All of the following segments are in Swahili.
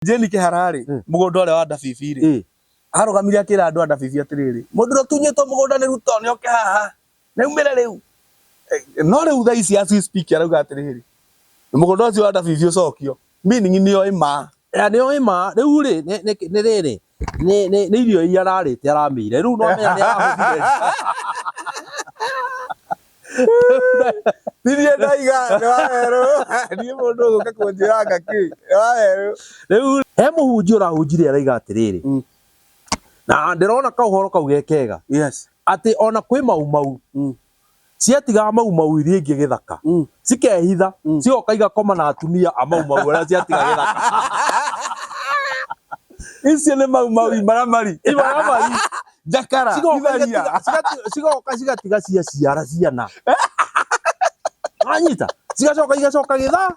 Jeni Kiharari mugondo ule wa Dabibi ri arugamire akira andu a Dabibi atiriri mundu ro tunyetwo mugunda ni Ruto ni oke haha na umire riu no riu tha ici as we speak arauga atiriri mugondo ucio wa Dabibi ucokio meaning ni oima ni oima riu ri ni riri ni irio irarite aramire riu no menya ni ahũthire Dirie ndaiga ni waheru ni mundu uguka kunjira ngaki ni waheru riu he muhunjia urahunjire araiga atiriri na ndirona ka uhoro kau gekega yes ati ona kwi mau ciatiga mau iria ingi githaka cikehitha cioka igakoma na atumia a mau aria ciatiga githaka icio ni mau maramari jakara cigoka cigatiga ciara ciana anyita cigacoka githa.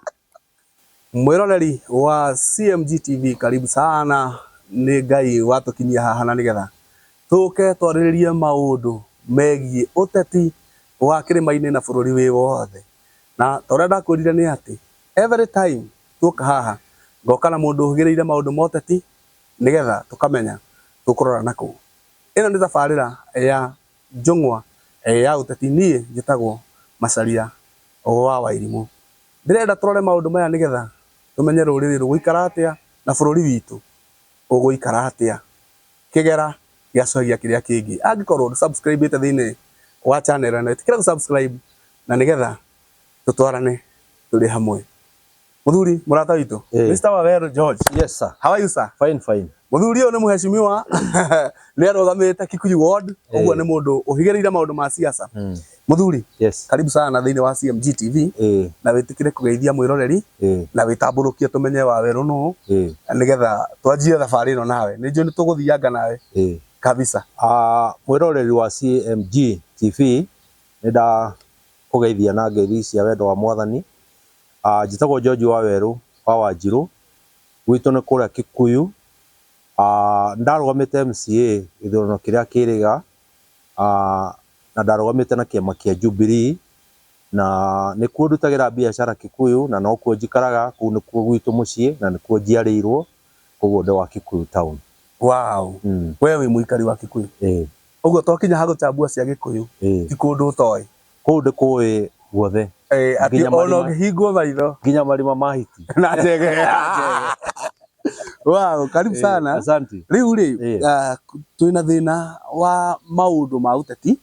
Mwiroreri wa CMG TV karibu sana ni Ngai watukinyia haha na nigetha tuke twariririe maundu megie uteti wa kirima-ini na bururi wi wothe na toria ndakwirire ni ati every time tuka haha ngoka na mundu ugireire maundu moteti nigetha tukamenya tukurora naku. Ino ni tabarira ya njung'wa ya uteti nie njitagwo Macharia wa Wairimu. Ndirenda turore maundu maya nigetha tumenye ruriri ruguikara atia na bururi witu uguikara atia kigera giacogia kiria kingi. Angikorwo subscribe ite thiini wa channel ino tikira subscribe na nigetha tutwarane turi hamwe. Muthuri murata witu Mr. Waweru George. Yes sir. How are you sir? Fine. Muthuri uyu ni muheshimiwa ni arugamite Kikuyu Ward uguo ni mundu uhigereire maundu ma siasa. Muthuri yes karibu sana thiini wa CMG TV na witikire kugeithia mwiroreri na witamburukie tumenye Waweru no nigetha twanjie thabari ino nawe ni njui ni tuguthianga nawe kabisa. Mwiroreri wa CMG TV nida kugeithia na ngeithi cia wendo wa mwathani. Njitagwo George Waweru wa Wanjiru gwitu ni kuria Kikuyu. Ndarugamite MCA ithurano kiria kiriga na ndarugamite na kiama kia Jubilee na nikuo ndutagira biashara Kikuyu na no kuo njikaraga kuu nikuo gwitu mucii na nikuo njiarirwo koguo ndi wa Kikuyu town. Wow. Wewe wi muikari wa Kikuyu uguo twakinya ha guchambua cia Gikuyu ti kundu utoi kuu ndi kui guothe ati ono hingwo maitho nginya marima mahiti na njege. Wow, karibu sana. Asante. Riu ri twina thina wa maundu ma uteti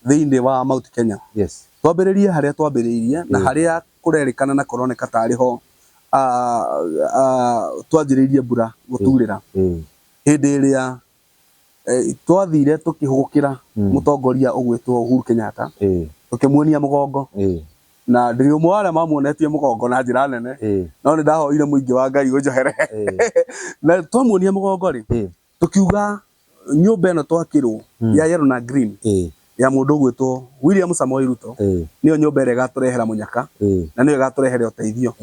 thiini wa Mount Kenya. Yes. Twambiririe haria twambiririe na haria kurerikana na kuroneka tari ho twanjiririe mbura guturira hindi iria twathire tukihukira mutongoria ugwitwo Uhuru Kenyatta tukimuonia mugongo na ndiri umwe wale mamuonetie mugongo na njira nene no ni ndahoire muingi wa Ngai unjohere na twamuonia mugongo ri tukiuga nyumba ino twakirwo ya yellow na green ya mundu ugwitwo William Samoei Ruto niyo nyumba ire gaturehera munyaka na niyo gaturehera uteithio.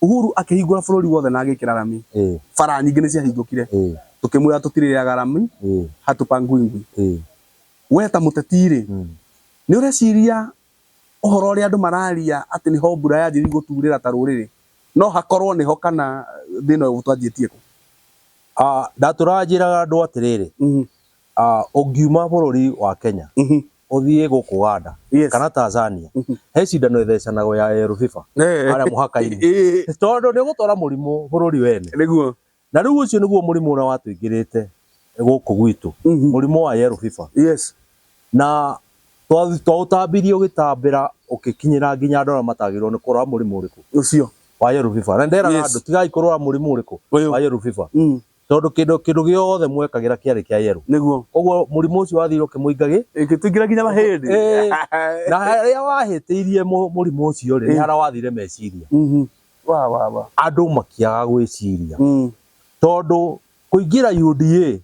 Uhuru akihingura bururi wothe na agikira rami bara nyingi ni ciahingukire tukimwira tutiriraga rami hatupangwingwi. We ta mutetiri ni ureciria uhoro uria andu mararia ati niho mbura yanjiri guturira ta ruriri no hakorwo niho kana thino gutwanjitie ku? Ndaturajiraga andu atiriri ungiuma bururi wa Kenya uthie guku Uganda kana Tanzania he cindano ithecanago ya yellow fever aria muhaka-ini tondu ni gutwara murimu bururi wene niguo na riu ucio niguo murimu uria watuingirite guku gwitu murimu wa yellow fever. Yes. Na twautambirie ugitambira ukikinyira nginya andu aria matagirwo ni kurwa murimu uriku ucio wa yellow fever. Na ndera andu tigai kurwa murimu uriku wa yellow fever tondu kindu giothe mwekagira kiari kia yellow niguo koguo murimu ucio wathire ukimuingagi ikituingira nginya mahindi na haria wahitiirie murimu ucio ri hara wathire meciria andu makiaga gwiciria tondu kuingira UDA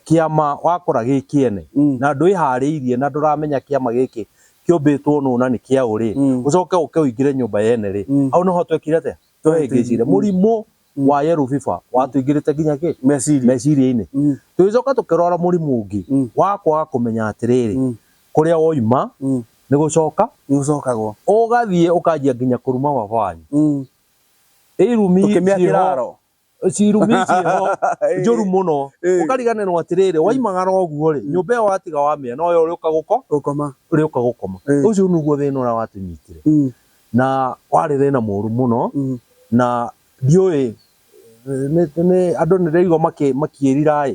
kiama wakora gikiene na ndwihariirie na nduramenya kiama giki kiumbitwo nu na ni kia uri ucoke ukeingire nyumba yene ri au no twekire atia twehingicire murimu wa yellow fever watuingirite nginya ki meciria-ini twicoka tukirora murimu ungi wa kwaga kumenya atiriri kuria woima ni gucokagwo ugathie ukanjia nginya kuruma wabanyu irumi tukimiakiraro cirumici ho njuru muno ukariganirwo atiriri waimagara oguo ri nyumba yo watiga wa mia no yo uka gukoma ucio nuguo thina ura watunyitire na wari thina muru muno na ndioi ne andu ni reigo makirira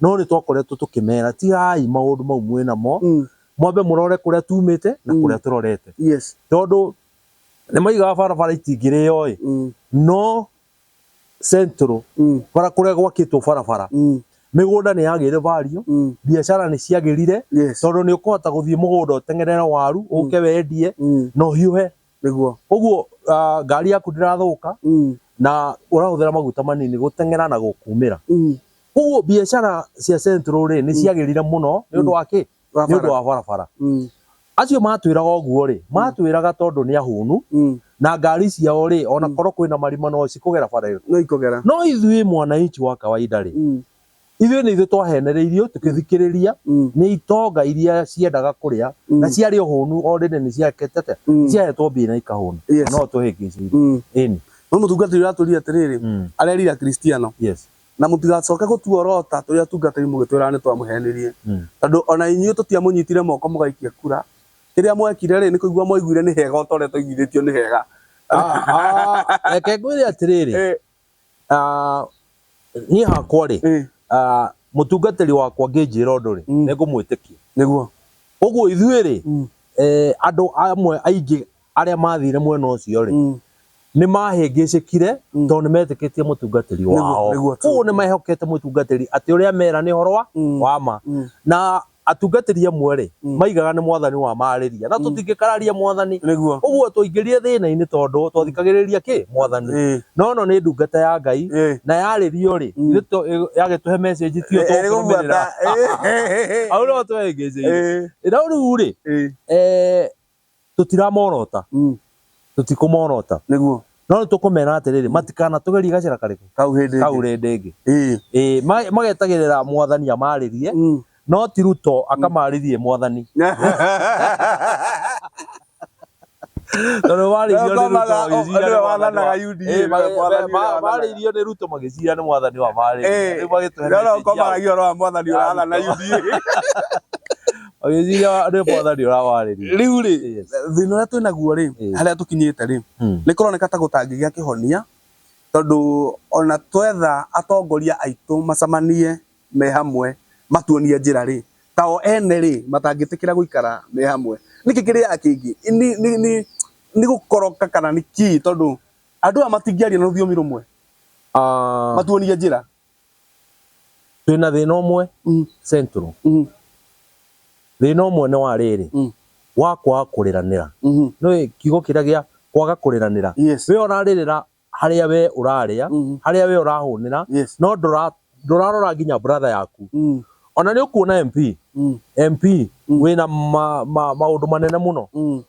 no ni twakoretwo tukimera tigai maundu mau mwena mo mwambe murore kuria tumite na kuria turorete tondu ni maiga barabara itingireo no centro para kuria gwakitwo barabara migunda ni yagire value biashara ni ciagirire tondu ni ukuhota guthie mugunda utengerera waru uke wendie no hiuhe niguo uguo ngari yaku ndirathuka na urahuthira maguta manini gutengera na gukumira uguo biashara cia centro ri ni ciagirire muno ni undu waki ni undu wa barabara acio matwiraga oguo ri matwiraga tondu ni ahunu na ngari ciao ri ona korwo kwina marima no cikugera bara no ikugera no ithui mwananchi wa kawaida ri ithui ni ithu twahenereirio tukithikiriria ni itonga iria ciendaga kuria na ciari uhunu already ni ciaketete ciahetwo mbina ikahuna no tuhingicirie ini no mutungatiri uraturi atiriri arerira Cristiano na mutigacoke gutuorota turia tungatiri mugitwira ni twamuhenirie tondu ona inyu tutiamunyitire moko mugaikia kura kiria mwekire ri ni kuigua mwaiguire ni hega utore tuigithitio ni hega reke ngwire atiriri ni hakwa ri mutungatiri wakwa nginjira undu ri ningumwitikia niguo uguo ithui ri andu amwe aingi aria mathire mwena ucio ri ni mahingicikire tondu nimetikitie mutungatiri wao uguo ni mahokete mutungatiri ati uria mera ni horo wa ma na atungatiri amwe ri maigaga ni mwathani wa mariria na tutingikararia mwathani uguo tuingirie thina-ini tondu twathikagiriria ki mwathani no ni ndungata ya Ngai na yaririo ri yagituhe message tio tukumirira au no twengicirie ina riu ri tutiramorota tutikumorota niguo no tukumera atiriri matikana tugerie gacira kariku kau rindi ingi magetagirira mwathani amaririe no ti Ruto akamaririe mwathani tondu waririo ni Ruto magicira ni mwathani wa maririe riu magituhe ukomaragia ro mwathani urathana UDA agiciria ni mwathani urawaririe riu ri thina uria twinaguo ri haria tukinyite ri ni kuroneka ta gutangigia kihonia tondu ona twetha atongoria aitu macamanie me hamwe matuonie njira ri tao ene ri matangitikira guikara me hamwe niki kiria akingi ni gukoroka kana niki tondu andu amatingiaria na rũthiomi rumwe matuonie njira twina thina umwe centro thina umwe ni wa riri wakwa kuriranira no kigo kiria gia kwaga kuriranira we oraririra haria we uraria haria we urahunira no ndurarora nginya brother yaku ona ni ukuona MP wina maundu manene muno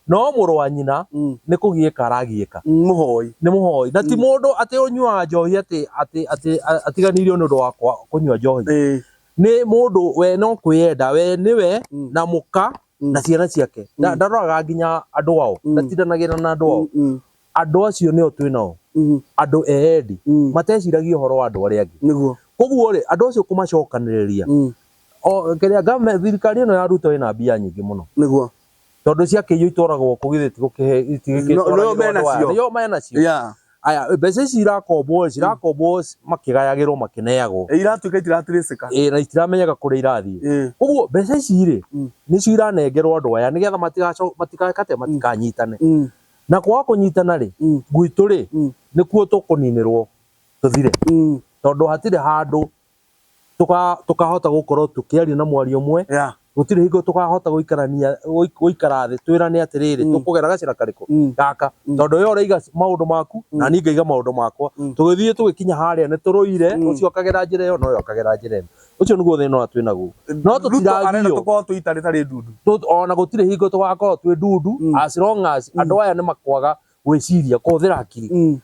no muru wa nyina ni kugieka aragieka muhoi ni muhoi na ti mundu ati unyua njohi ati atiganirio ni undu wa kunyua njohi ni mundu we no kwiyenda we niwe na muka na ciana ciake ndaroraga nginya andu wao ndatindanagira na andu wao andu acio nio twinao andu eedi mateciragia uhoro wa andu aria angi niguo koguo ri andu acio kumacokaniriria kiria government thirikari ino ya Ruto ina mbia nyingi muno niguo tondu ciake itwaragwo kugithiti gukihe itigikitwaragwo yo menacio aya mbeca cirakombwo makigayagirwo makineagwo iratuika itiratricika na itiramenyeka kuria irathie uguo mbeca ici ri nicio iranengerwo andu aya nigetha matikanyitane na kwa kunyitana ri gwitu ri nikuo tukuninirwo tuthire tondu hatire handu tukahota gukorwo tukiaria na mwario umwe gutire hingo tukahota guikara thi twirane atiriri tukugera gacira kariku gaka tondu yo uraiga maundu maku na ni ngaiga maundu makwa tugithie tugikinya haria ni turuire ucio akagera njira yo no yo akagera njira ino ucio niguo thina wa twinaguo no tutiragio tukorwo tuitari tari ndundu ona gutire hingo tugakorwo twi ndundu as long as andu aya ni makwaga gwiciria kuthira akiri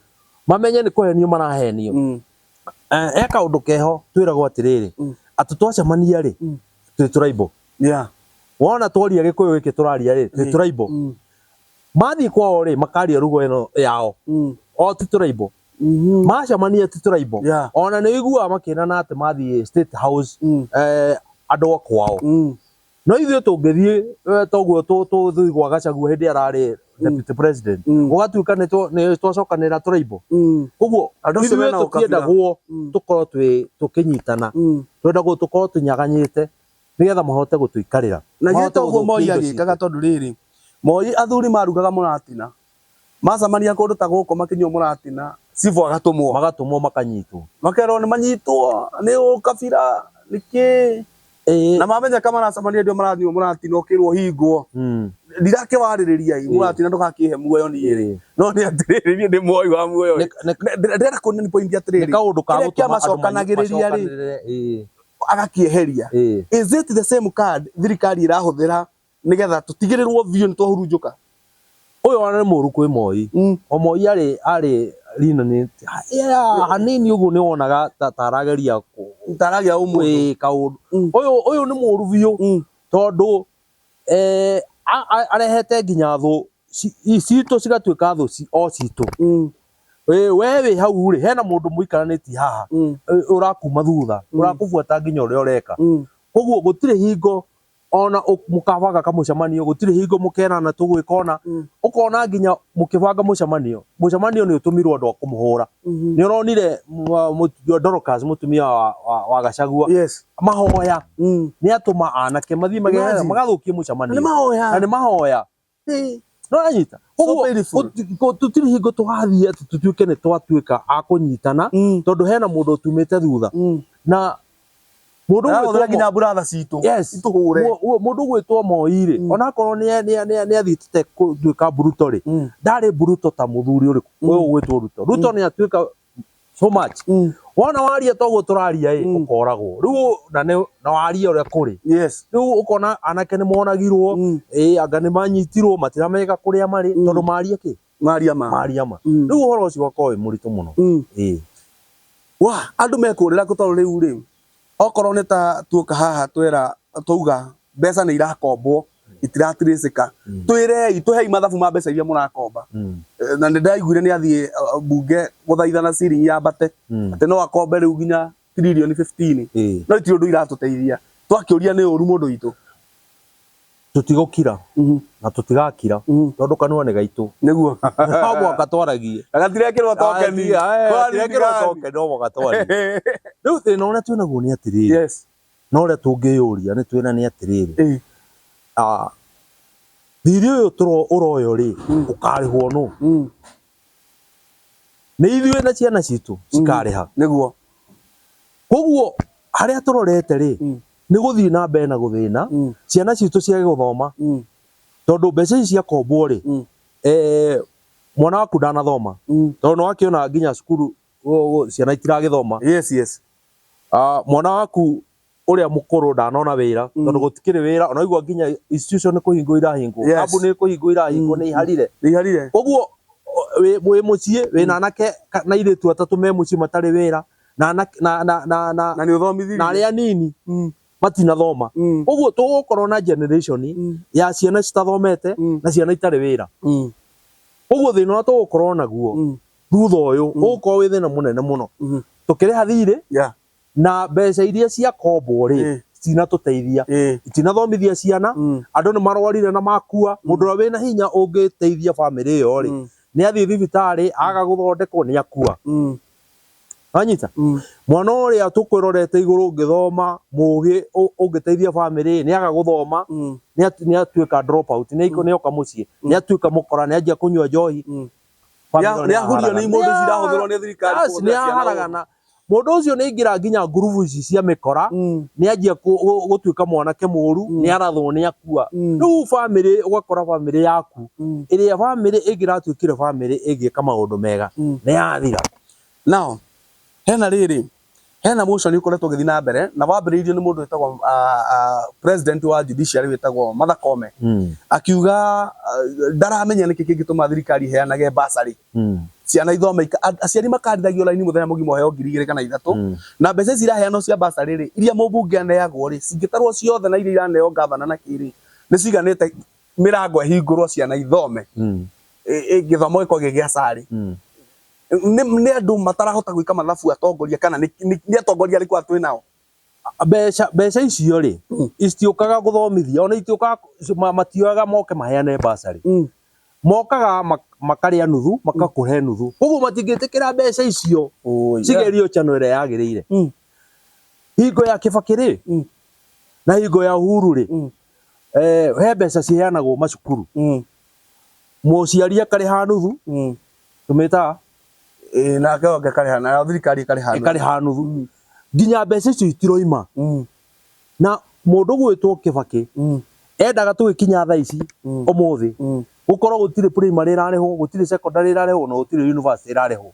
mamenye ni kuhenio marahenio eka undu keho twiragwo atiriri atu twacamania ri twi tribal wona twaria gikuyu giki turaria ri twi tribal mathi kwao ri makaria rugo ino yao o ti tribal macamania ti tribal ona nĩ igua makĩrana atĩ mathiĩ State House andũ a kwao no ithuĩ tũngĩthiĩ toguo tũthiĩ gwa Gachagua hĩndĩ ararĩ deputy president ũgatuĩka nĩ twacokanĩra tribal ũguo ithuĩ tũtiendagwo tũkorwo tũkĩnyitana twendagwo tũkorwo tũnyaganyĩte nĩgetha mahote gũtũikarĩra na gĩtũ ũguo Moi agĩkaga tondũ rĩrĩ Moi athuri marugaga mũratina macamania kũndũ ta gũkũ makinywo mũratina cibo magatũmwo makanyitwo makerwo nĩ manyitwo nĩ ũkabira nĩkĩ na mamenya kama maracamania ndio marathiĩ mũratina ũkĩrwo hingwo ndirakĩwarĩrĩria mũratina ndũgakĩhe muoyo niĩ no nĩ atĩrĩrĩ ndĩ Moi wa muoyo ndĩrenda kuonania point atĩrĩrĩ nĩ kaũndũ ka gũtũma macokanagĩrĩria rĩ agakĩeheria is it the same card thirikari irahũthĩra nigetha tũtigĩrĩrwo biũ nĩ twahurunjũka ũyũ ona nĩ mũru kwĩ Moi o Moi arĩ lina hanini ũguo nĩ wonaga ta arageria ũmwe kaũndũ ũyũ nĩ mũru biũ tondũ arehete nginya thũ citũ cigatuĩka thũ o citũ we wĩ hau rĩ hena mũndũ mũikaranĩtie haha ũrakuma thutha ũrakũbuata nginya ũrĩa ũreka koguo gũtirĩ hingo ona mũkabaga kamũcemanio gũtirĩ hingo mũkerana tũgwĩkona ũkona nginya mũkĩbanga mũcemanio nĩ ũtũmirwo andũ a kũmũhũra nĩ ũronire Dorcas mũtumia wa Gachagua mahoya nĩ atũma anake mathiĩ magathũkie mũcemanio na nĩ mahoya no anyita ũguo tũtirĩ hingo tũgathiĩ atĩ tũtuĩke nĩ twatuĩka a kũnyitana tondũ hena mũndũ ũtumĩte thutha na mũndũ gwĩtwo nginya brother citũ itũhũre mũndũ gwĩtwo Moi rĩ onakorwo nĩ athitĩte gũtuĩka bruto rĩ ndarĩ bruto ta mũthuri ũrĩkũ ũyũ gwĩtwo Ruto nĩ atuĩka so much wona waria toguo tũraria ũkoragwo rĩu na waria ũrĩa kũrĩ rĩu ũkona anake nĩ monagirwo anga nĩ manyitirwo matirameka kũrĩa marĩ tondũ maria kĩ maria rĩu ũhoro ũcio ũgakorwo wĩ mũritũ mũno andũ mekũrĩra tondũ rĩu rĩ okorwo nĩ ta tuoka haha twauga mbeca nĩ irakombwo itiratirĩcĩka twĩrei tũhei mathabu ma mbeca iria mũrakomba na nĩ ndaiguire nĩ athiĩ mbunge gũthaithana ciringi yambate atĩ no akombe rĩu nginya tririoni 15 no itirĩ ũndũ iratũteithia twakĩũria nĩ ũru mũndũ witũ tũtigũkira na tũtigakira tondũ kanua nĩ gaitũ nĩguo no mwaka twaragie gatirekĩrwo tokeni no mwaka twaragie rĩu thĩna ũrĩa twĩnaguo nĩ atĩrĩrĩ no ũrĩa tũngĩyũria nĩ twĩna nĩ atĩrĩrĩ thirĩ ũyũ ũroyo rĩ ũkarĩhwo nũ nĩ ithuĩ na ciana citũ cikarĩha nĩguo koguo harĩa tũrorete rĩ nĩ gũthiĩ na mbere na gũthĩna ciana citũ ciage gũthoma tondũ mbeca ici ciakombwo rĩ mwana waku ndanathoma tondũ nĩ wakĩona nginya cukuru ciana itiragĩthoma mwana waku ũrĩa mũkũrũ ndanona wĩra tondũ gũtikĩrĩ wĩra ona igua nginya institution nĩ kũhingwo irahingwo kambuni nĩ kũhingwo irahingwo nĩ iharire koguo wĩ mũciĩ wĩna anake na airĩtu atatũ me mũciĩ matarĩ wĩra na arĩa anini matinathoma koguo tũgũkorwo na generation ya ciana citathomete na ciana itarĩ wĩra koguo thĩna ũrĩa tũgũkorwo naguo thutha ũyũ ũgũkorwo wĩ thĩna mũnene mũno tũkĩrĩha thirĩ na mbeca iria ciakombwo rĩ citinatũteithia itinathomithia ciana andũ nĩ marwarire na makua mũndũ ũrĩa wĩna hinya ũngĩteithia bamĩrĩ ĩyo rĩ nĩ athiĩ thibitarĩ aga gũthondekwo nĩ akua anyita mwana ũrĩa tũkwĩrorete igũrũ ũngĩthoma mũgĩ ũngĩteithia bamĩrĩ nĩ aga gũthoma nĩ atuĩka drop out nĩ oka mũciĩ nĩ atuĩka mũkora nĩ anjia kũnyua njohi nĩ ahurio nĩ imũndũ cirahũthĩrwo nĩ thirikari nĩ aharagana mũndũ ũcio nĩ aingĩra nginya ngurubu ici cia mĩkora nĩ anjia gũtuĩka mwanake mũru nĩ arathwo nĩ akua rĩu bamĩrĩ ũgakora bamĩrĩ yaku ĩrĩa bamĩrĩ ĩngĩratuĩkire bamĩrĩ ĩngĩka maũndũ mega nĩ yathira nao hena rĩrĩ hena motion ĩkoretwo gĩthiĩ na mbere na wambĩrĩirio nĩ mũndũ wĩtagwo president wa judiciary wĩtagwo Martha Koome akiuga ndaramenya nĩkĩ kĩngĩtũma thirikari iheanage bursary ciana ithome aciari makandithagio laini mũthenya mũgima ũheo 2,000 kana 3 na mbeca ici iraheanwo cia bursary rĩ iria mũmbunge aneagwo rĩ cingĩtarwo ciothe na iria iraneo gavana na kĩrĩ nĩ ciganĩte mĩrango ĩhingũrwo ciana ithome gĩthomo gĩkorwo gĩa sari nĩ andũ matarahota gwĩka mathabu atongoria kana nĩ atongoria arĩkũ atwĩ nao mbeca icio rĩ istiokaga guthomithia ona istiokaga matioyaga moke maheane basari mokaga makarĩa nuthu makakũhe nuthu koguo matingĩtĩkĩra mbeca icio cigerio chano ĩrĩa yagĩrĩire hingo ya Kibaki rĩ na hingo ya Uhuru rĩ he mbeca ciheanagwo macukuru mũciari akarĩha nuthu tumĩta na kĩonge karĩha na thirikari karĩha nuthu nginya mbeca icio itiroima na mũndũ gwĩtwo Kibaki endaga tũgĩkinya thaa ici ũmũthĩ gukorwo gutire primary ĩrarĩhwo gutire secondary ĩrarĩhwo na gutire university ĩrarĩhwo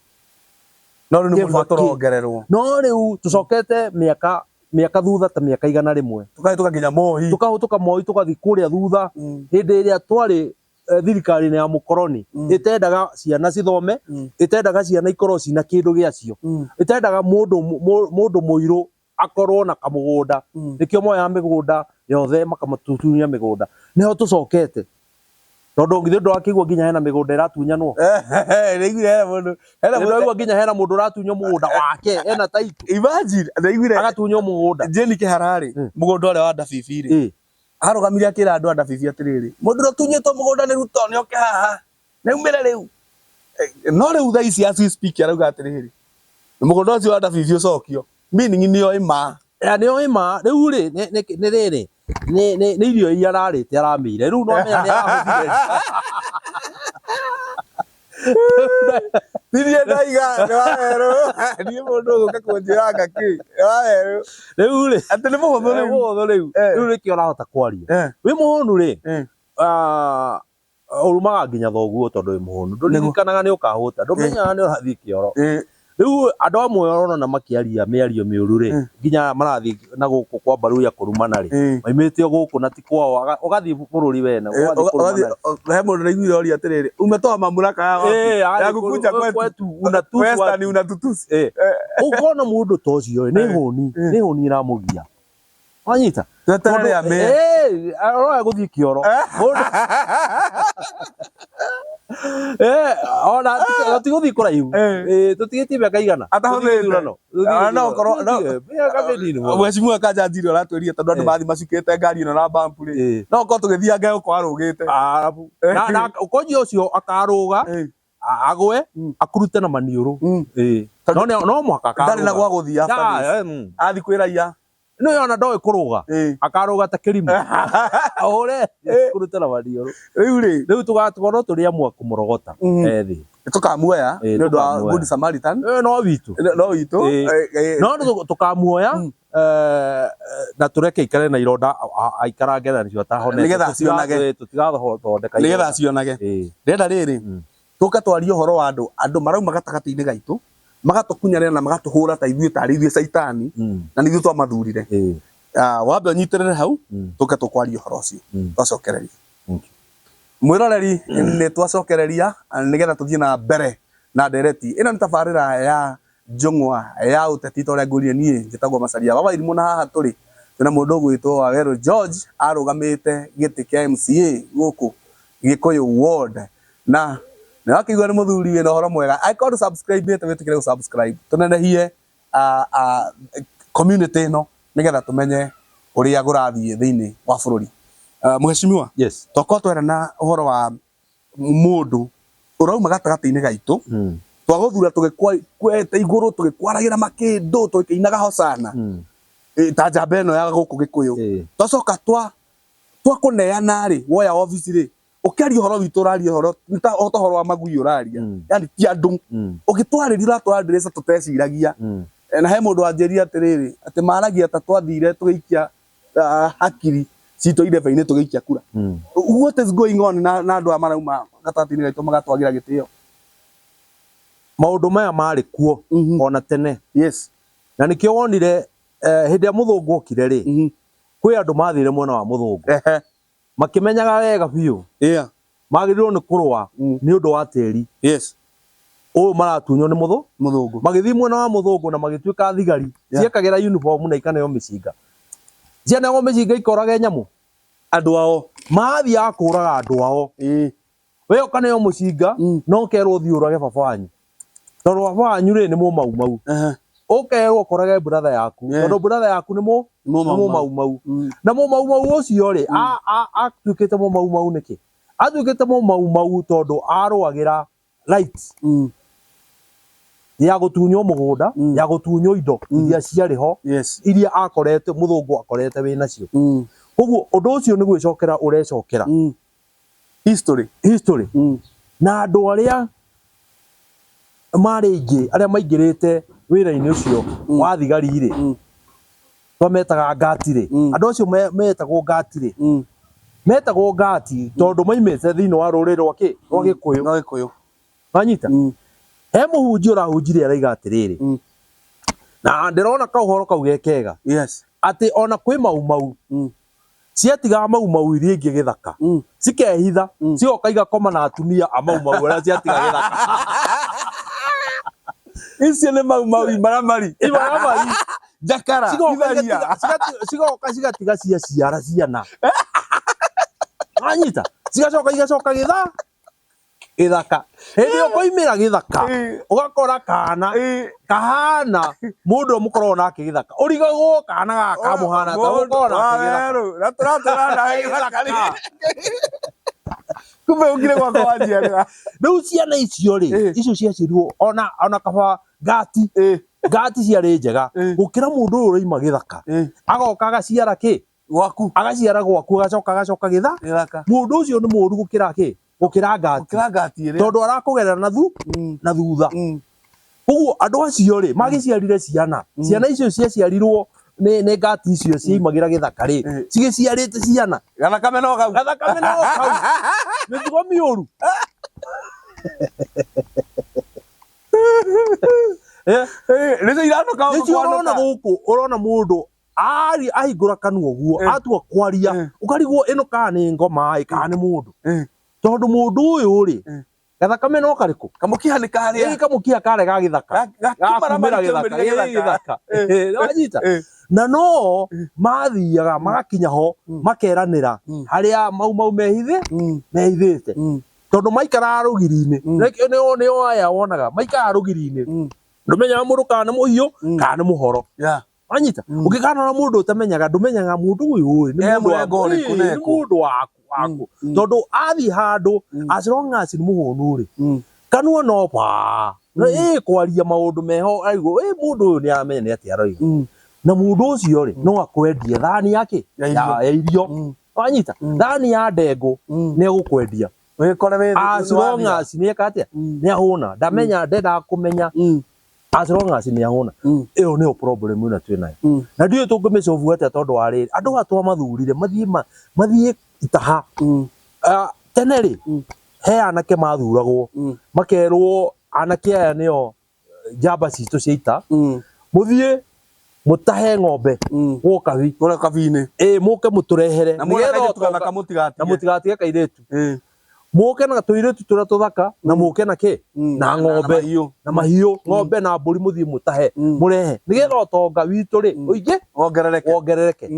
no rĩu nĩ tũrongererwo no rĩu tucokete mĩaka thutha ta mĩaka 100 tukahĩtũka nginya Moi tukahũtũka Moi tugathi kũrĩa thutha hĩndĩ ĩrĩa twarĩ thirikari ya mũkoroni ĩtendaga ciana cithome ĩtendaga ciana ikorwo cina kĩndũ gĩacio ĩtendaga mũndũ mũirũ akorwo na kamũgũnda nĩkĩo moya mĩgũnda yothe makamatutunya mĩgũnda nĩho tucokete tondu ngithe ndakigwa nginya hena mĩgũnda ĩratunyanwo nĩiguire hena mũndũ nginya hena mũndũ ũratunywo mũgũnda wake hena title imagine nĩiguire agatunywo mũgũnda Jeni Kĩhararĩ mũgũnda ũrĩa wa Ndabibi rĩ arugamire akĩra andũ a Ndabibi atĩrĩrĩ mũndũ ũratunyĩtwo mũgũnda nĩ Ruto nĩoke haha neumĩre rĩu no rĩu thaa ici as we speak arauga atĩrĩrĩ mũgũnda ũcio wa Ndabibi ũcokio meaning nĩo ima rĩu rĩ nĩ rĩrĩ nĩ irio iria ararĩte aramĩire rĩu no menya nĩ arahũthire Tirie ndaiga nĩ wawerũ niĩ mũndũ ũgũka kũnjĩranga kĩ nĩ wawerũ rĩu rĩ atĩ nĩ mũhũthũ rĩu rĩu nĩkĩo ũrahota kwaria wĩ mũhũnu rĩ ũrumaga nginya thoguo tondũ wĩ mũhũnu ndũririkanaga nĩ ũkahũta ndũmenyaga nĩ ũrathiĩ kĩoro rĩu andũ amwe ũrona makĩaria mĩario mĩũru rĩ nginya marathiĩ na gũkũ kwa mbaru ya kũrumana rĩ maimĩte gũkũ na ti kwao ũgathiĩ bũrũri wena he mũndũ ũraiguire oria atĩrĩrĩ umetoa mamlaka ya kukuja kwetu unatutusi ũkona mũndũ ta ũcio nĩ hũni ĩramũgia wanyita aroya gũthiĩ kĩoro ona tũtigũthiĩ kũraihu tũtigĩtie mĩaka igana Mheshimiwa Kanjanjiri ũratwĩria tondũ andũ mathi macukĩte ngari ĩno na mbambu rĩ no ũkorwo tũgĩthianga gũkorwo arũgĩte na ũkonyi ũcio akarũga agwe akurute na maniũrũ no mwaka ndarĩ na gwa gũthiĩ athi kwĩraia no yona ndoĩ kũrũga akaruga ta kĩrimũ ahũre kũruta na maniũrũ rĩu tũgatũkorwo tũrĩ amwe kũmũrogota ethĩ tukamuoya nĩ ũndũ wa Good Samaritan no witũ no tukamuoya na tũreke ikare na ironda aikarange na nĩcio atahonete nĩgetha cionage rĩenda rĩrĩ tũka twarie ũhoro wa andũ marauma gatagatĩ-inĩ gaitũ magatukunyanĩra na magatũhũra ta ithuĩ tarĩ ithuĩ caitani na nĩ ithuĩ twamathurire wambe ũnyitĩrĩre hau tũke tũkwaria ũhoro ũcio twacokereria mwĩroreri nĩ twacokereria nĩgetha tũthiĩ na mbere na ndereti ĩno nĩ tabarĩra ya njũng'wa ya ũteti ta ũrĩa ngũrie niĩ njĩtagwo Macharia wa Wairimũ na haha tũrĩ twĩna mũndũ ũgwĩtwo Wawerũ George arũgamĩte gĩtĩ kĩa MCA gũkũ Gĩkũyũ ward na nĩ wakĩigua nĩ mũthuri wĩna ũhoro mwega angĩkorwo ndũ-subscribe wĩtĩkĩre gũ-subscribe tũnenehie community ĩno nĩgetha tũmenye ũrĩa gũrathiĩ thĩinĩ wa bũrũri Mheshimiwa twakorwo twerana ũhoro wa mũndũ ũrauma gatagatĩ-inĩ gaitũ twagũthura tũgĩkwete igũrũ tũgĩkwaragĩra makĩndũ tũgĩkĩinaga hosana ta njamba ĩno ya gũkũ Gĩkũyũ twacoka twakũneana rĩ woya ofici rĩ ũkĩaria ũhoro witũ ũraria ũhoro nĩ ta ũhoro wa magui ũraria yani ti andũ ũgĩtwarĩria ũratwarĩria tũteciragia na he mũndũ wanjĩria atĩrĩrĩ atĩ maragia ta twathire tũgĩikia hakiri citũ irebe-inĩ tũgĩikia kura what is going on na andũ aya marauma gatagatĩ-inĩ gaitũ magatwagira gĩtĩo maũndũ maya marĩ kuo ona tene na nĩkĩo wonire hĩndĩ ya mũthũngũ okire rĩ kwĩ andũ mathire mwena wa mũthũngũ makĩmenyaga wega biũ magĩrĩirwo nĩ kũrũa nĩ ũndũ wa tĩri ũyũ maratunywo nĩ mũthũngũ magĩthiĩ mwena wa mũthũngũ na magĩtuĩka thigari ciekagĩra uniform na ikaneo mĩcinga cianeo mĩcinga ikorage nyamũ andũ ao mathiaga kũraga andũ ao we ũkaneo mũcinga no kerwo ũthiĩ ũrage baba wanyu Tondũ baba wanyu rĩ nĩ mũmaumau. Ũkerwo ũkorage brother yaku. Tondũ brother yaku nĩ mũmaumau. Na mũmaumau ũcio rĩ atuĩkĩte mũmaumau nĩkĩ? Atuĩkĩte mũmaumau tondũ arũagĩra rights ya gũtunywo mũgũnda, ya gũtunywo indo iria ciarĩ ho, iria akorete mũthũngũ akorete wĩ nacio. Koguo ũndũ ũcio nĩ gwĩcokera ũrecokera history. Na andũ arĩa marĩ aingĩ arĩa maingĩrĩte wĩra-inĩ ũcio wa thigari rĩ twametaga ngati rĩ, andũ acio metagwo ngati rĩ, metagwo ngati tondũ maimĩte thĩinĩ wa rũrĩrĩ rwa Gĩkũyũ. Wanyita? He mũhunjia ũrahunjirie araiga atĩrĩrĩ, na ndĩrona kaũhoro kau gekega, atĩ ona kwĩ maumau ciatiga maumau iria ingĩ gĩthaka cikehitha cigoka igakoma na atumia a maumau arĩa ciatiga gĩthaka. Icio nĩ maumau imaramari jakara cigoka cigatiga ciara ciana. Wanyita? Igacoka gĩthaka. Hĩndĩ ĩyo koimĩra gĩthaka ũgakora kana kahana mũndũ mũkoragwo nake gĩthaka, ũrigagwo kana gaka mũhana ta ũkoragwo nake gĩthaka. Kumbe ũkire gwakwa wanjiarĩra. Rĩu ciana icio rĩ, icio ciacirirwo ona kaba ngati ciarĩ njega gũkĩra mũndũ ũyũ ũraima gĩthaka agoka agaciara kĩ gwaku, agaciara gwaku agacoka gĩthaka. Mũndũ ũcio nĩ mũũru gũkĩra ngati tondũ arakũgerera na thutha. Koguo andũ acio rĩ magĩciarire ciana icio ciaciarirwo nĩ ngati icio ciaimagĩra gĩthaka rĩ cigĩciarĩte ciana gathakame no kau mĩtugo mĩũru. Ũrona gũkũ ũrona mũndũ ahingũra kanua ũguo atua kwaria ũkarigwo ĩno kana nĩ ngoma kana nĩ mũndũ. Tondũ mũndũ ũyũ rĩ gathakame no karĩkũ? Kamũkiha nĩ karĩa. Kamũkiha karĩa ga gĩthaka. Gakumĩra gĩthaka. Wanyita? Na no mathiaga magakinya ho makeranĩra harĩa maumau mehithĩte. Tondũ maikaraga rũgiri-inĩ. Nĩo aya wonaga maikaraga rũgiri-inĩ. Ndũmenyaga mũndũ kana nĩ mũhiũ kana nĩ mũhoro. Wanyita? Ũngĩkana na mũndũ ũtamenyaga ndũmenyaga mũndũ ũyũ nĩ mũndũ waku. Tondũ athiĩ handũ as long as nĩ mũhũnu rĩ kanua no kwaria maũndũ meho aigwo mũndũ ũyũ nĩ aramenya nĩ atĩa aroiga. Na mũndũ ũcio rĩ no akwendie thani yake ya irio. Wanyita? Thani ya ndengũ nĩ egũkwendia as long as nĩ eka atĩa nĩ ahũna, ndamenya ndendaga kũmenya as long as nĩ ahũna. Ĩyo nĩyo problem ĩno twĩ nayo. Na ndiũĩ tũngĩmĩcovu atĩa tondũ wa rĩrĩ andũ aya twamathurire mathiĩ itaha. Tene rĩ he anake mathuragwo makerwo anake aya nĩo njamba citũ cia ita mũthiĩ mũtahe ng'ombe kabi-inĩ mũke mũtũrehere na mũtigatige kairĩtu, mũke na tũirĩtu tũrĩa tũthaka na mũke na kĩ na ng'ombe na mahiũ, ng'ombe na mbũri mũthiĩ mũtahe mũrehe nĩgetha ũtonga witũ rĩ ũingĩ wongerereke.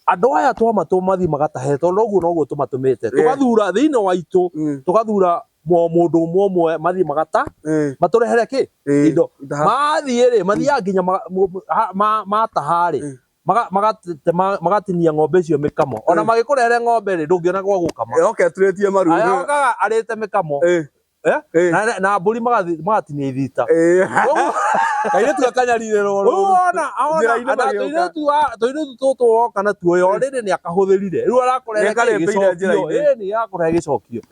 Andũ aya mathiĩ magatahe tondũ ũguo noguo tũmatũmĩte tũgathura thĩinĩ wa itũ tũgathura mũndũ ũmwe mathiĩ matũrehere kĩ indo. Mathiĩ rĩ mathiaga nginya mataha rĩ magatinia ng'ombe icio mĩkamo. Ona magĩkũrehere ng'ombe rĩ ndũngĩona gwa gũkama. Yokaga arĩte mĩkamo na mbũri magatinia ithita. Kairĩtu gakanyarire roro. Tũirĩtu tũtũ woka na tuoyo rĩrĩ nĩ akahũthĩrire. Rĩu arakũrehe gĩcokio.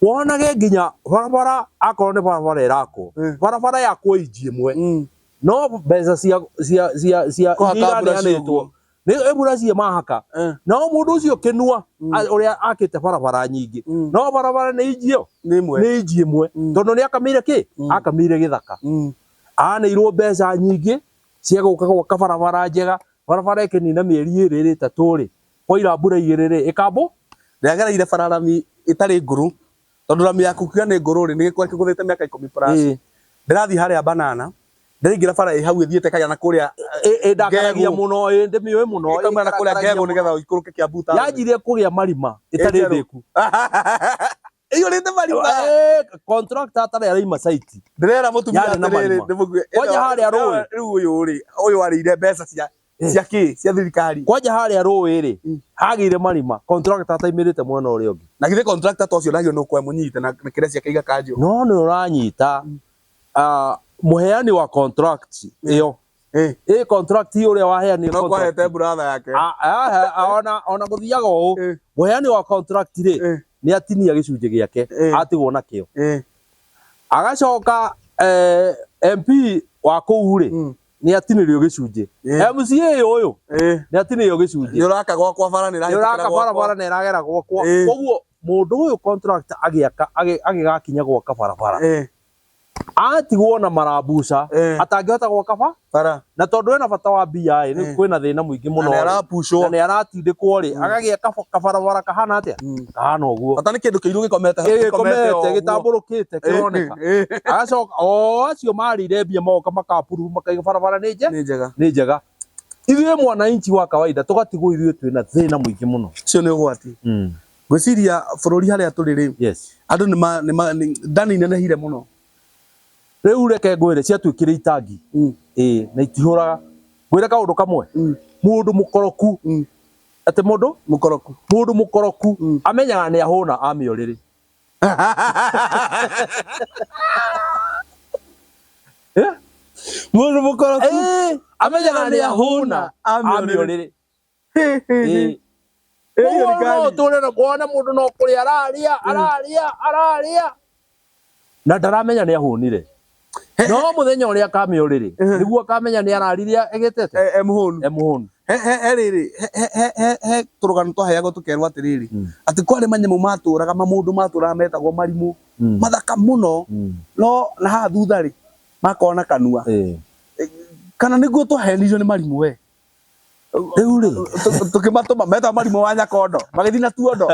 Wonage nginya barabara akorwo nĩ barabara ĩrakwo. Barabara yakwo inji ĩmwe. No mbeca cia iraneanĩtwo nĩ mbura cia mahaka. No mũndũ ũcio kĩnua ũrĩa akĩte barabara nyingĩ. No barabara nĩ inji ĩmwe. Tondũ nĩ akamĩire kĩ? Akamĩire gĩthaka. Anĩirwo mbeca nyingĩ cia gũka gwaka barabara njega. Barabara ĩkĩnina mĩeri ĩrĩ ĩtatũ rĩ kwaira mbura igĩrĩ rĩ ĩkambwo ndĩagereire bararami ĩtarĩ ngũrũ. Tondũ rami yaku kinya nĩ ngũrũ rĩ nĩ gĩkũgũthĩte mĩaka 10 plus. Ndĩrathiĩ harĩa banana ndĩraingĩra bara ĩhau ĩthiĩte kaya na kũrĩa ndakaragia mũno ndĩmĩũĩ mũno ĩkauma na kũrĩa ngego nĩgetha ikũrũke Kiambu. Yanjirie kũgĩa marima ĩtarĩ thĩku. iyo rite marima contractor atari araima site ndirera mutumia Yarĩ na atiriri marima. Kwanja harĩa rũĩ. riu uyu arire mbeca cia thirikari kwanja harĩa rũĩ ri hagĩire marima contractor ataimirite mwena ũrĩa ũngĩ na githe contractor tocio nagio no kwa munyite na kire cia kaiga kanjo no nĩ ũranyita muheani wa contract ĩyo contract ũrĩa waheanire no kwa hete brother yake ona gũthiaga ũũ muheani wa contract ri nĩ atinia gĩcunjĩ gĩake atigwo nakĩo agacoka MP wa kũu ri nĩ atinĩrio gĩcunjĩ MCA ũyũ nĩ atinĩrio gĩcunjĩ nĩ ũraka gwakwa bara nĩ bara nĩ ĩragera gwakwa koguo mũndũ ũyũ contract agĩgakinya gwaka barabara atigwo na marabuca atangĩhota gwaka bara na tondũ ena bata wa BI nĩ kwĩna thĩna mũingĩ mũno na nĩ aratindĩkwo rĩ agagĩaka kabarabara kahana atĩa kahana ũguo bata nĩ kĩndũ kĩirũ gĩkomete gĩtambũrũkĩte kĩroneka agacoka acio marĩire mbia moka makapuru makaiga barabara nĩ njega ithuĩ mwananchi wa kawaida tũgatigwo ithuĩ twĩna thĩna mũingĩ mũno ũcio nĩ ũgwati ngwĩciria bũrũri harĩa tũrĩ rĩ andũ nĩ ndani inenehire mũno rĩu reke ngwĩre ciatuĩkire itangi na itihũraga ngwĩre kaũndũ kamwe mũndũ mũkoroku atĩ mũndũ mũkoroku amenyaga nĩ ahũna amĩorĩrĩ mũndũ mũkoroku amenyaga nĩ ahũna amĩorĩrĩ no tũrĩra kuona mũndũ no kũrĩa araria na ndaramenya nĩ ahũnire no muthenya ũrĩa kamĩorĩrĩ nĩguo akamenya nĩ araririe egĩtete emũhũnu rĩrĩ he tũrũgano twaheagwo tũkerwo atĩrĩrĩ atĩ kwarĩ manyamũ matũraga mamũndũ matũraga metagwo marimũ mathaka mũno no na haha thutha rĩ makona kanua kana nĩguo twahenirio nĩ marimũ we rĩu rĩ tũkĩmatũma meta marimũ wa Nyakondo magĩthiĩ na tuondo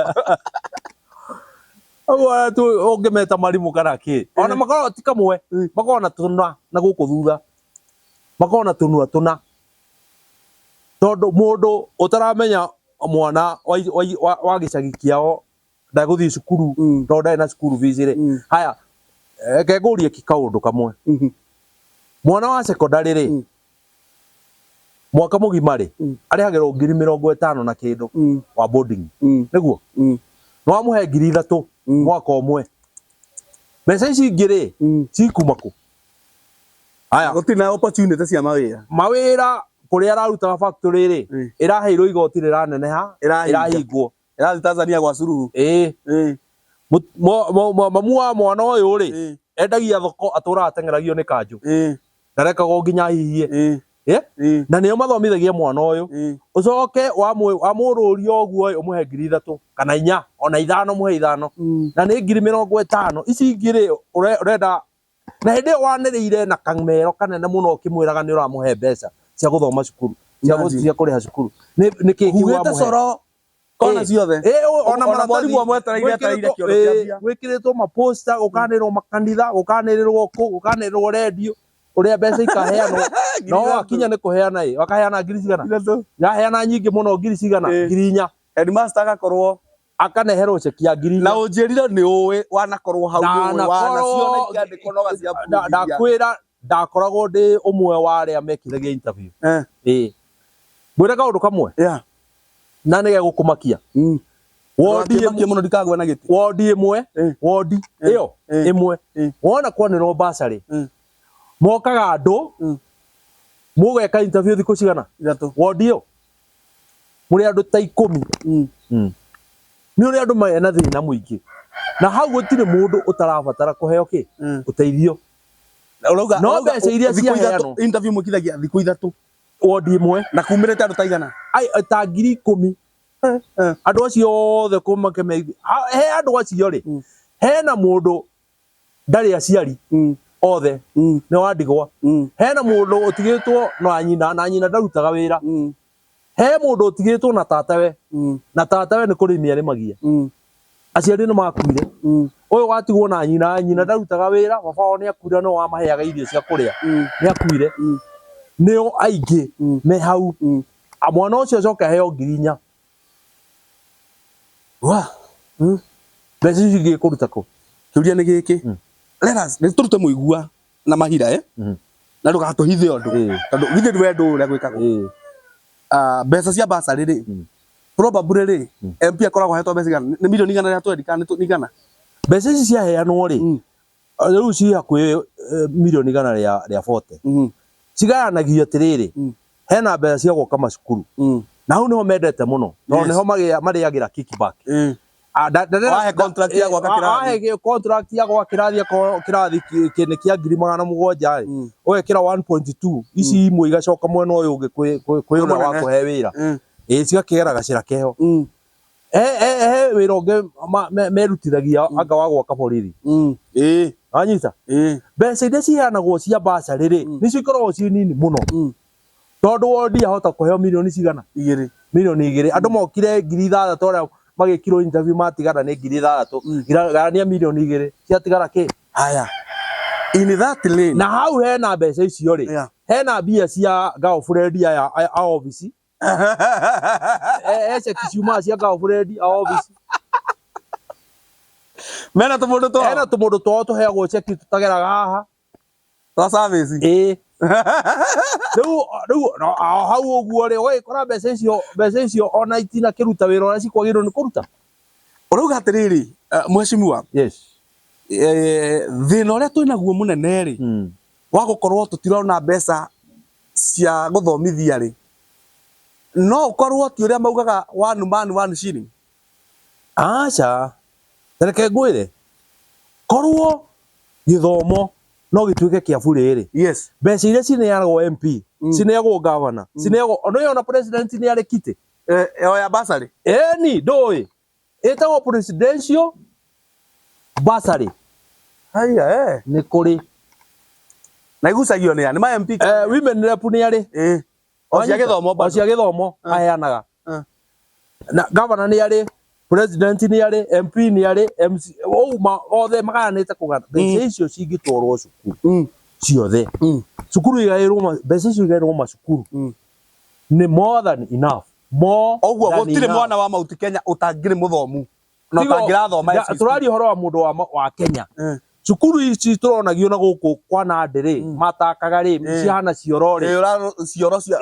ũngĩmeta marimũ kana kĩ ona makoragwo ti kamwe makoragwo na tũna na gũkũ thutha makoragwo na tũnua tũna tondũ mũndũ ũtaramenya mwana wa gĩcagi kĩao ndagũthiĩ cukuru tondũ ndarĩ na cukuru fees rĩ haya reke ngũrie kaũndũ kamwe mwana wa secondary rĩ mwaka mũgima rĩ arĩhagĩrwo 50,000 na kĩndũ wa boarding nĩguo no amũhe 3,000 mwaka ũmwe mbeca ici ingĩ rĩ cikuma kũ haya gũtirĩ na opportunity cia mawĩra kũrĩa ararutaga factory rĩ ĩraheirwo igoti rĩraneneha ĩrahingwo ĩrathiĩ Tanzania gwa Suluhu mamu wa mwana ũyũ rĩ endagia thoko atũraga ateng'eragio nĩ kanjũ ndarekago nginya hihie na nĩo mathomithagia mwana ũyũ ũcoke wamũrũria ũguo ũmũhe 3,000 kana 4 ona 5 mũhe 5 na nĩ 50,000 ici ingĩ rĩ ũrenda na hĩndĩ ĩyo wanĩrĩire na kamero kanene mũno ũkĩmwĩraga nĩ ũramũhe mbeca cia gũthoma cukuru cia kũrĩha cukuru nĩ kĩĩ wamũhe kona ciothe ona mwarimũ amwetereire kĩondo kĩa mbia gwĩkĩrĩtwo maposta gũkanĩrĩrwo makanitha gũkanĩrĩrwo kũ gũkanĩrĩrwo redio ũrĩa mbeca ikaheanwo no akinya nĩ kũheana wakaheana ngiri cigana yaheana nyingĩ mũno ngiri cigana ngiri 4 headmaster agakorwo akaneherwo ceki ya ngiri 4 na ũnjĩrire nĩ ũĩ wanakorwo hau wanaciona ikiandĩkwo no gacia ndakwĩra ndakoragwo ndĩ ũmwe wa arĩa mekithagia interview mwĩre kaũndũ kamwe na nĩge gũkũmakia wodi mũno ndikagwe na gĩtĩ wodi ĩmwe wodi ĩyo ĩmwe wona kwanĩrwo basarĩ mokaga andũ mũgeka interview thikũ cigana wodi ĩyo mũrĩ andũ ta 10 nĩ ũrĩ andũ mena thĩna mũingĩ na hau gũtirĩ mũndũ ũtarabatara kũheo kĩ ũteithio no mbeca iria ciaheanwo interview mũkithagia thikũ 3 wodi ĩmwe na kumĩrĩte andũ ta igana ta 10,000 andũ acio othe kũmake he andũ acio rĩ hena mũndũ ndarĩ aciari othe nĩ wandigwa hena mũndũ ũtigĩtwo na nyina ndarutaga wĩra he mũndũ ũtigĩtwo na tatawe na tatawe nĩ kũrĩmia arĩmagia aciari nĩ makuire ũyũ watigwo na nyina ndarutaga wĩra baba wao nĩ akuire no wamaheaga irio cia kũrĩa nĩ akuire nĩo aingĩ me hau mwana ũcio acoke aheo 4,000 mbeca ici kuruta ku kiuria ni giki let us ni turute muigua na mahira na ndugatuhithe undu tondu githe ndwe ndu uria gwikaga mbeca cia basari ri probably ri MP akoragwo hetwo mbeca ni milioni 100 ria twendika ni gana mbeca ici cia heanwo ri riu ci hakuhi milioni 100 ria 40 cigayanagio atiriri hena mbeca cia gwaka macukuru na hau niho mendete muno no niho mariagira kickback wahe contract ya gwaka kirathi wahe contract ya gwaka kirathi kene kia 700 ugekira 1.2 ici imwe igacoka mwena uyu ungi kwi uria wa kuhe wira cigakigera gacira keho wira ungi merutithagia anga wa gwaka borithi anyita mbeca iria ciheanagwo cia basari ri nicio ikoragwo ci nini muno tondu wodi ahota kuheo milioni cigana 2 milioni 2 andu mokire 6,000 oria magikirwo interview matigana ni 6,000 garania milioni 2 ciatigara ki haya in that lane na hau hena mbeca icio ri hena bia cia girlfriend ya office ciuma cia girlfriend a office mena tumundu twao tuheagwo cheki tutageraga haha twa service riu hau uguo ri ugikora mbeca icio ona itina kiruta wira uria cikwagirwo ni kuruta urauga atiriri mheshimiwa yes thina uria twinaguo munene ri wa gukorwo tutirona mbeca cia guthomithia ri no ukorwo ti uria maugaga one man one shilling acha tereke ngwire korwo githomo no gituike kia bure ri yes mbeca iria cineagwo MP cineagwo governor cineagwo ona president ni ari kite ya basari ni ndoi etagwo presidential basari haya ni kuri na igusagio ni ma MP women rep ni ari ocia githomo aheanaga na governor ni ari president ni ari MP ni ari MC othe magayanite kugana mbeca icio cingitwarwo cukuru ciothe cukuru igairwo mbeca icio igairwo macukuru ni more than enough oguo gutire mwana wa Mount Kenya utangire muthomu no tangira thoma turari horo wa mundu wa Kenya cukuru ici turonagio na guku kwa Nandi ri matakaga ri cihana cioro ri cioro cia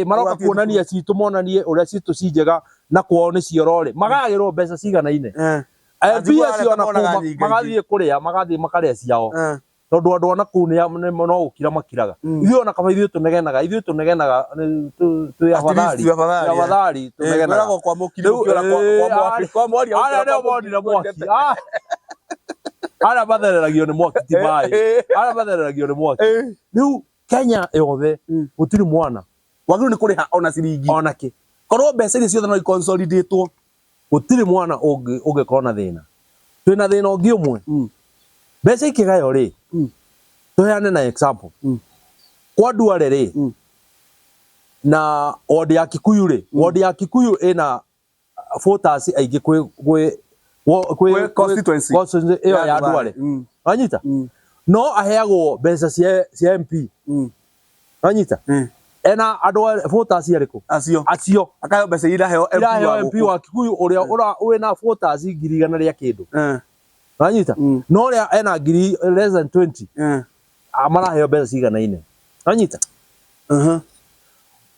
maroka kuonania citu monanie uria citu cinjega na kwao ni cioro ri magagirwo mbeca cigana ine mbia cio na magathie kuria magathie makaria ciao tondu andu ona kuu no gukira makiraga ithuĩ ona kaba ithuĩ tunegenaga twi afadhali tunegenaga kwa mukiri kwa mwari ara monire mwaki ara bathereragio ni mwaki ti mai ara bathereragio ni mwaki riu Kenya yothe gutiri mwana wagirwo ni kuriha ona ciringi ona ki korwo mbeca iria ciothe no iconsolidate gutiri mwana ungikona thina twina thina ungi umwe mbeca ikigayo ri tuheane na example kwa Duale ri na ward ya Kikuyu ri ward ya Kikuyu ina voters aigi kwi constituency iyo ya Duale anyita no aheagwo mbeca cia MP anyita ena andu voters ariku acio akayo mbeca iraheo MP wa Kikuyu uria wina voters 100 ria kindu anyita no ria ena less than 20 amaraheo mbeca cigana ine anyita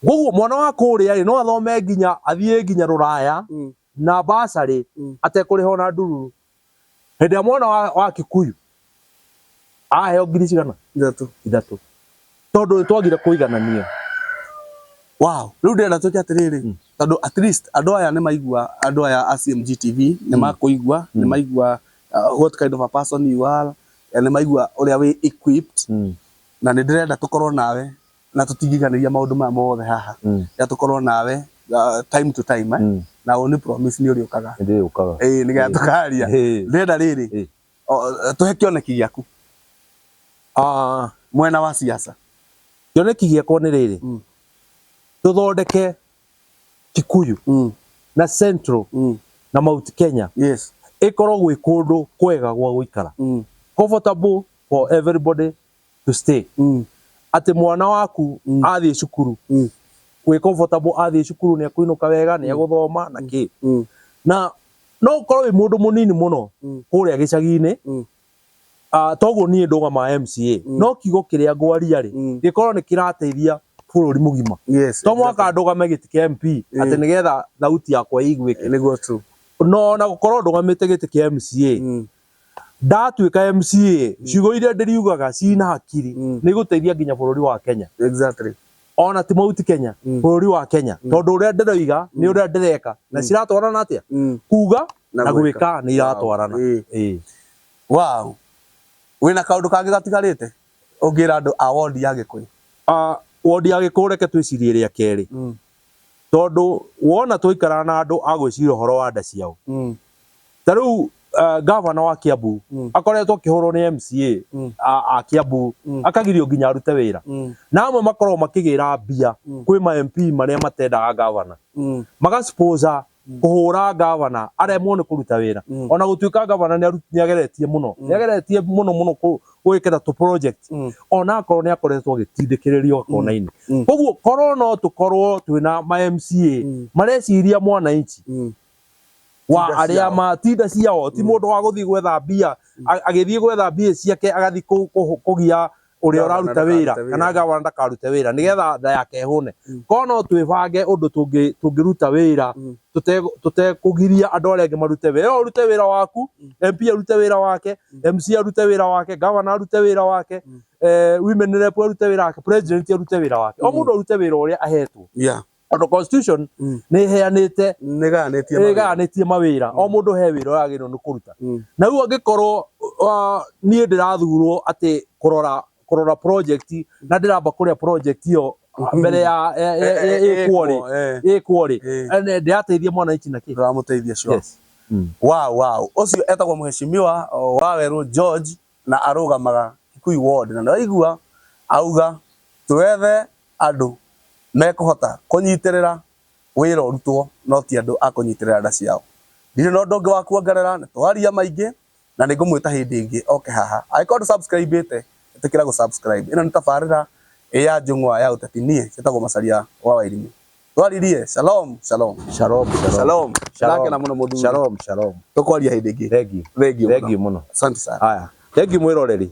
gugu mwana wa kuria ri no athome nginya athie nginya Ruraya na basari atekuriho na ndururu hindi ya mwana wa Kikuyu aheo ngiri cigana ithatu tondu twagire kuiganania wow riu ndenda tuke atiriri tondu at least andu aya ni maigua andu aya CMG TV ni makuigua ni maigua what kind of a person you are ni maigua uria we equipped na ni ndirenda tukorwo nawe na tutigiganiria maundu ma mothe haha ya tukorwo nawe time to time na oni promise ni uri ukaga ni ga tukaria ndenda riri tuhe kioneki giaku mwena wa siasa kioneki giakwa ni riri tuthondeke Kikuyu na Central na Mount Kenya yes ikorwo gwi kundu kwega gwa guikara comfortable for everybody to stay ati mwana waku athie cukuru gwi comfortable athie cukuru ni akuinuka wega ni aguthoma na ki na no ukorwo wi mundu munini muno kuria gicagi-ini toguo nie ndunga ma MCA no kiugo kiria ngwaria ri gikorwo ni kirateithia bururi mugima to mwaka ndugame giti kia MP ati nigetha thauti yakwa iguike niguo tu no na gukorwo ndugamite giti kia MCA ndatuika MCA ciugo iria ndiriugaga cina hakiri ni guteithia nginya bururi wa Kenya exactly ona ti mauti Kenya bururi wa Kenya tondu uria ndiroiga ni uria ndireka na ciratwarana atia kuga na gwika ni iratwarana wow wina kaundu kangi gatigarite ungira andu a ward ya Gikuyu ward ya Gikuyu reke twicirie ria keri tondu wona twikarana na andu agwiciria horo wa nda ciao tariu governor wa Kiambu akoretwo kihoro ni MCA a Kiambu akagirio nginya arute wira na amwe makorwo makigira mbia kwi ma MP maria matendaga governor magasposa kuhura governor aremwo ni kuruta wira ona gutuika governor ni ageretie muno gwikira tu project ona akorwo ni akoretwo gitindikiririo kona-ini koguo korwo no tukorwo twina ma MCA mareciria mwananchi wa aria matinda ciao ti mundu wa guthii gwetha mbia agithii gwetha mbia ciake agathii kugia uria uraruta wira kana governor ndakarute wira nigetha tha yake hune kono twibange undu tungiruta wira tutekugiria andu aria angi marute wira urute wira waku MP arute wira wake MC arute wira wake governor arute wira wake women rep arute wira wake president arute wira wake o mundu arute wira uria ahetwo the constitution ni heanite neganetie mawira o mundu he wira uragirwo ni kuruta na riu angikorwo nie ndirathurwo ati kurora project na ndiramba kuria project iyo mbere ya equally ndirateithia mwananchi na ki ndiramuteithia sure wow ucio etagwo mheshimiwa Waweru George na arugamaga Gikuyu ward na ndaigua auga twethe andu mekuhota kunyitirira wira urutwo no ti andu akunyitirira nda ciao ndire no ndonge wa kuongerera na twaria maingi na ningumwita hindi ingi oke haha aikorwo subscribe ite itikira go subscribe ino ni tabarira ya njungwa ya uteti nie citagwo Macharia wa Wairimu twaririe shalom na muno muthu shalom tukwaria hindi ingi thank you muno asante sana haya thank you mwiroreri